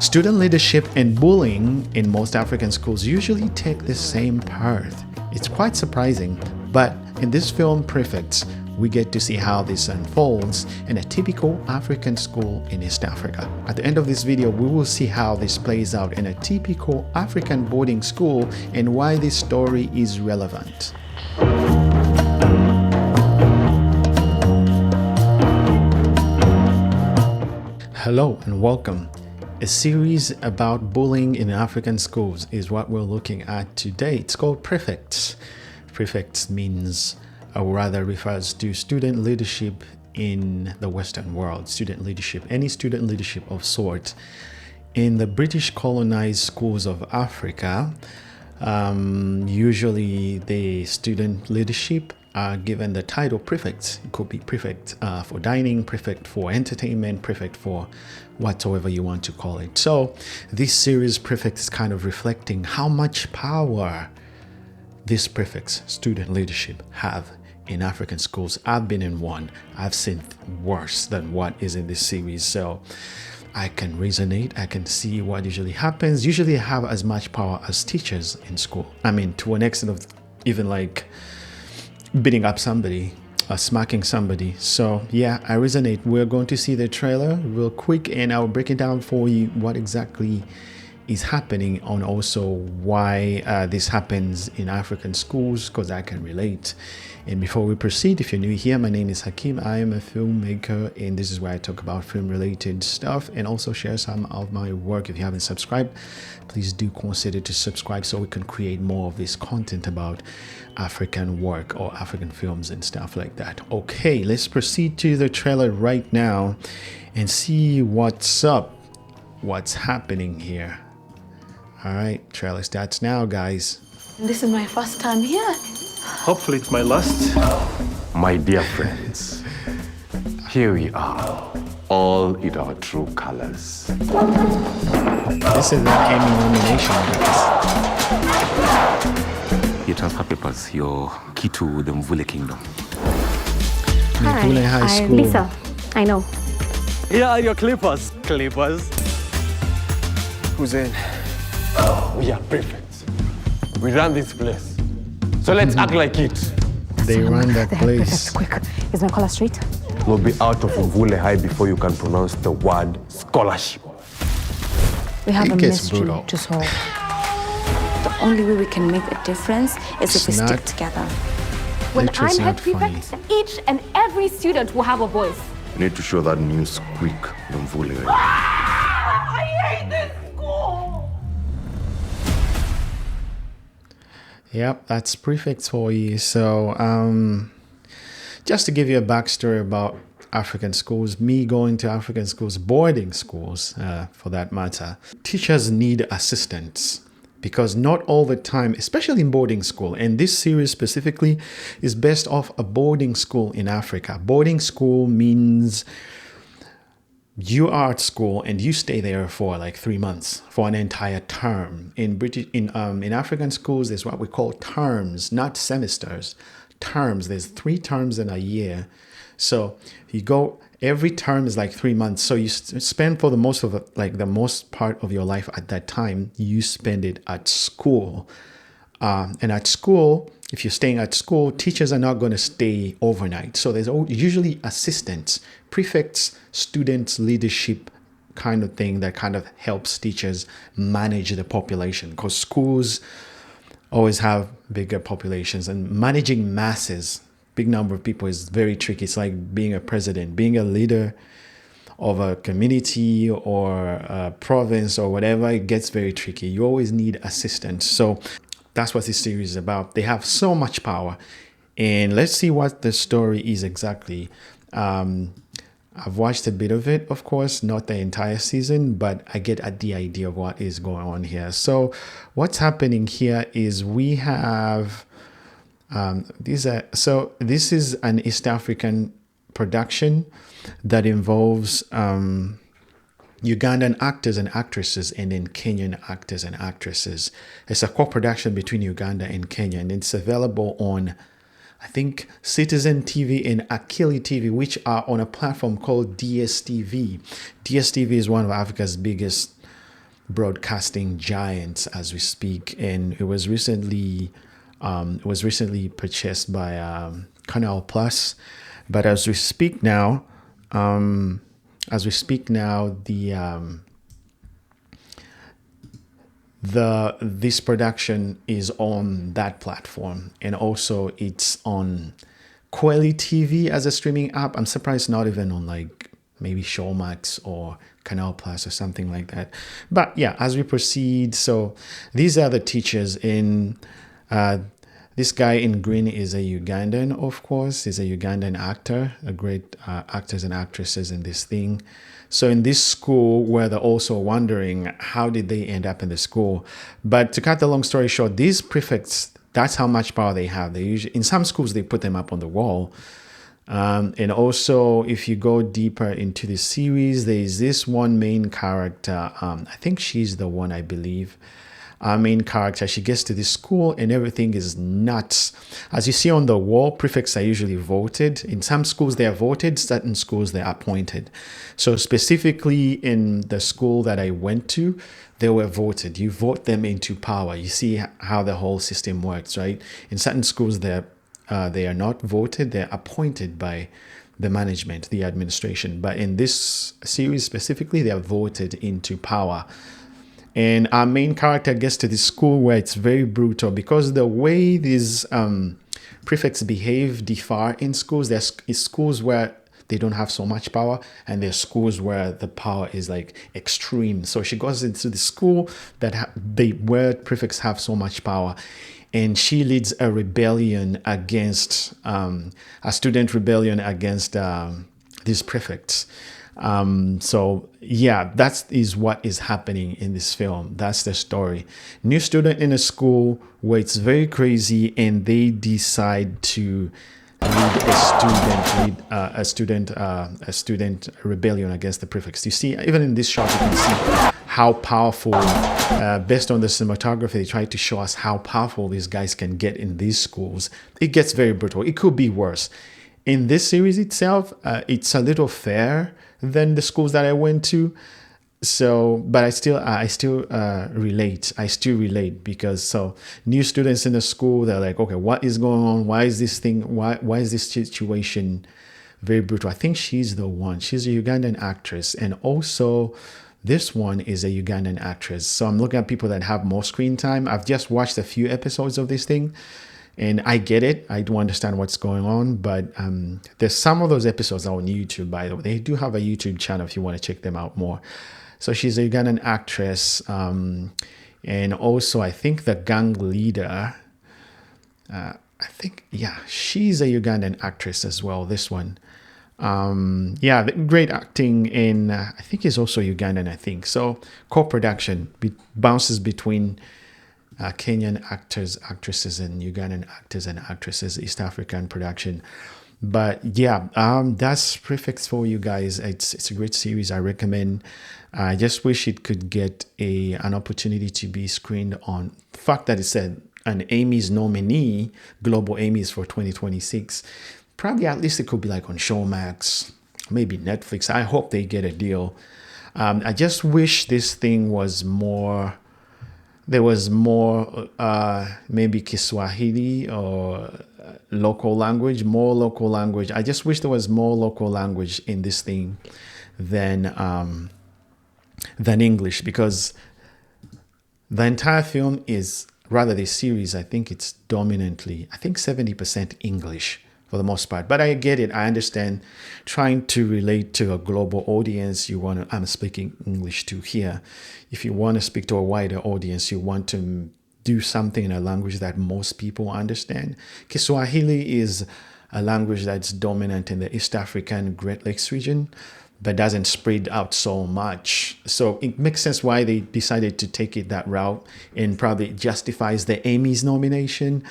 Student leadership and bullying in most African schools usually take the same path. It's quite surprising, but in this film, Prefects, we get to see how this unfolds in a typical African school in East Africa. At the end of this video, we will see how this plays out in a typical African boarding school and why this story is relevant. Hello and welcome. A series about bullying in African schools is what we're looking at today. It's called Prefects. Prefects means, or rather refers to student leadership in the Western world. Student leadership, any student leadership of sort. In the British colonized schools of Africa, usually the student leadership are given the title prefects. It could be prefect for dining, prefect for entertainment, prefect for whatsoever you want to call it. So this series Prefects is kind of reflecting how much power these prefects, student leadership, have in African schools. I've been in one. I've seen worse than what is in this series. So I can resonate. I can see what usually happens. Usually I have as much power as teachers in school. I mean, to an extent of even like beating up somebody, smacking somebody. So yeah, I resonate. We're going to see the trailer real quick and I'll break it down for you what exactly is happening and also why this happens in African schools, because I can relate. And before we proceed, if you're new here, my name is Hakim. I am a filmmaker and this is where I talk about film related stuff and also share some of my work. If you haven't subscribed, please do consider to subscribe so we can create more of this content about African work or African films and stuff like that. Okay, let's proceed to the trailer right now and see what's up, what's happening here. All right, trailer starts now, guys. This is my first time here. Hopefully it's my last. My dear friends, here we are, all in our true colors. This is an Emmy nomination, guys. Your transfer papers, your key to the Mvule Kingdom. Mvule High School. I'm Lisa. I know. Here are your clippers. Clippers. Who's in? We are prefects. We run this place. So let's act like it. They run that place. Quick. Is my collar straight? We'll be out of Mvule High before you can pronounce the word scholarship. We have a gets mystery brutal. to solve. The only way we can make a difference is if we It's stick not- together. When Literally, I'm it's head not funny. prefect, each and every student will have a voice. You need to show that new squeak, the Mvule. I hate this school! Yep, that's Prefects for you. So just to give you a backstory about African schools, me going to African schools, boarding schools for that matter, teachers need assistance because not all the time, especially in boarding school, and this series specifically is based off a boarding school in Africa. Boarding school means you are at school and you stay there for like 3 months, for an entire term. In African schools, there's what we call terms, not semesters. Terms. There's 3 terms in a year. So you go, every term is like 3 months. So you spend for the most of it, like the most part of your life at that time, you spend it at school. And at school, if you're staying at school, teachers are not going to stay overnight. So there's usually assistants, prefects, students, leadership kind of thing that kind of helps teachers manage the population, because schools always have bigger populations and managing masses, big number of people is very tricky. It's like being a president, being a leader of a community or a province or whatever. It gets very tricky. You always need assistance. So that's what this series is about. They have so much power. And let's see what the story is exactly. I've watched a bit of it, of course, not the entire season, but I get at the idea of what is going on here. So what's happening here is we have this is an East African production that involves Ugandan actors and actresses and then Kenyan actors and actresses. It's a co-production between Uganda and Kenya, and it's available on, I think, Citizen TV and Akili TV, which are on a platform called DSTV. DSTV is one of Africa's biggest broadcasting giants as we speak, and it was recently purchased by Canal Plus. But as we speak now, this production is on that platform, and also it's on Kweli TV as a streaming app. I'm surprised not even on like maybe Showmax or Canal Plus or something like that. But yeah, as we proceed, so these are the teachers in this guy in green is a Ugandan, of course. He's a Ugandan actor, a great actors and actresses in this thing. So in this school, where they're also wondering how did they end up in the school. But to cut the long story short, these prefects, that's how much power they have. They usually, in some schools, they put them up on the wall. And also, if you go deeper into the series, there's this one main character. I think she's the one, I believe. Our main character, she gets to this school and everything is nuts. As you see on the wall, prefects are usually voted. In some schools they are voted, certain schools they are appointed. So specifically in the school that I went to, they were voted. You vote them into power. You see how the whole system works, right? In certain schools they are not voted, they're appointed by the management, the administration. But in this series specifically, they are voted into power. And our main character gets to this school where it's very brutal because the way these prefects behave differ in schools. There's schools where they don't have so much power, and there's schools where the power is like extreme. So she goes into the school where prefects have so much power, and she leads a rebellion against a student rebellion against these prefects. So yeah, that is what is happening in this film. That's the story. New student in a school where it's very crazy, and they decide to lead a student rebellion against the prefects. You see, even in this shot, you can see how powerful, based on the cinematography, they try to show us how powerful these guys can get in these schools. It gets very brutal. It could be worse. In this series itself, it's a little fair than the schools that I went to. So, but I still relate. I still relate because so new students in the school, they're like, okay, what is going on? Why is this thing? Why is this situation very brutal? I think she's the one. She's a Ugandan actress, and also this one is a Ugandan actress. So I'm looking at people that have more screen time. I've just watched a few episodes of this thing, and I get it. I do understand what's going on, but there's some of those episodes on YouTube, by the way. They do have a YouTube channel if you want to check them out more. So she's a Ugandan actress. And also, I think the gang leader, she's a Ugandan actress as well, this one. Great acting in, I think he's also Ugandan, I think. So co-production bounces between Kenyan actors, actresses, and Ugandan actors and actresses, East African production. But yeah, that's Prefects for you guys. It's a great series. I recommend. I just wish it could get an opportunity to be screened on. The fact that it said an Emmys nominee, Global Emmys for 2026. Probably at least it could be like on Showmax, maybe Netflix. I hope they get a deal. I just wish this thing was more. There was more, maybe Kiswahili or local language, more local language. I just wish there was more local language in this thing than English, because the entire film is, rather the series, I think it's dominantly, I think 70% English for the most part. But I get it. I understand trying to relate to a global audience. I'm speaking English to here. If you want to speak to a wider audience, you want to do something in a language that most people understand. Kiswahili is a language that's dominant in the East African Great Lakes region, but doesn't spread out so much. So it makes sense why they decided to take it that route, and probably justifies the Emmys nomination.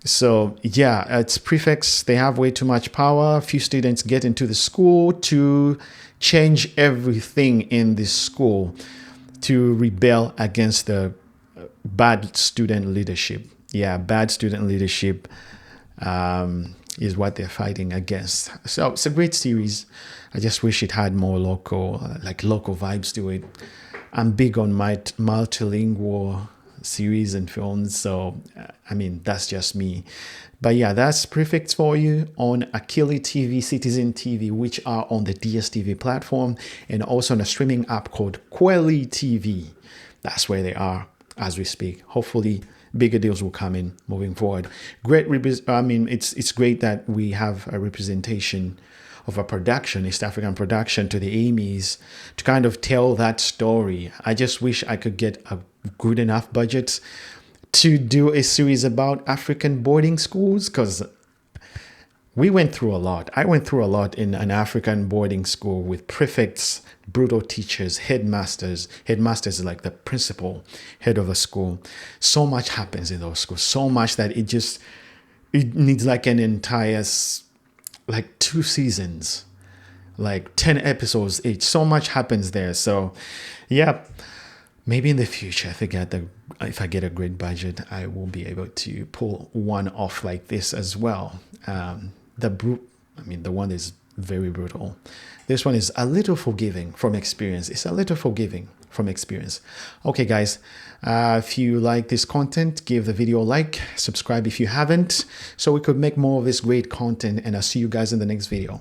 So yeah, it's prefects. They have way too much power. Few students get into the school to change everything in this school, to rebel against the bad student leadership. Yeah, bad student leadership is what they're fighting against. So it's a great series. I just wish it had more local vibes to it. I'm big on my multilingual series and films, so I mean, that's just me. But yeah, that's Prefects for you on Akili TV, Citizen TV, which are on the DSTV platform, and also on a streaming app called Kweli TV. That's where they are as we speak. Hopefully bigger deals will come in moving forward. I mean, it's great that we have a representation of a production, East African production, to the Emmys to kind of tell that story. I just wish I could get a good enough budget to do a series about African boarding schools, because we went through a lot. I went through a lot in an African boarding school with prefects, brutal teachers, headmasters. Headmasters is like the principal head of a school. So much happens in those schools, so much that it needs like an entire, like 2 seasons, like 10 episodes each. So much happens there. So yeah, maybe in the future, if I get a great budget, I will be able to pull one off like this as well. The one is very brutal. This one is a little forgiving from experience. It's a little forgiving from experience. Okay, guys, if you like this content, give the video a like, subscribe if you haven't, so we could make more of this great content, and I'll see you guys in the next video.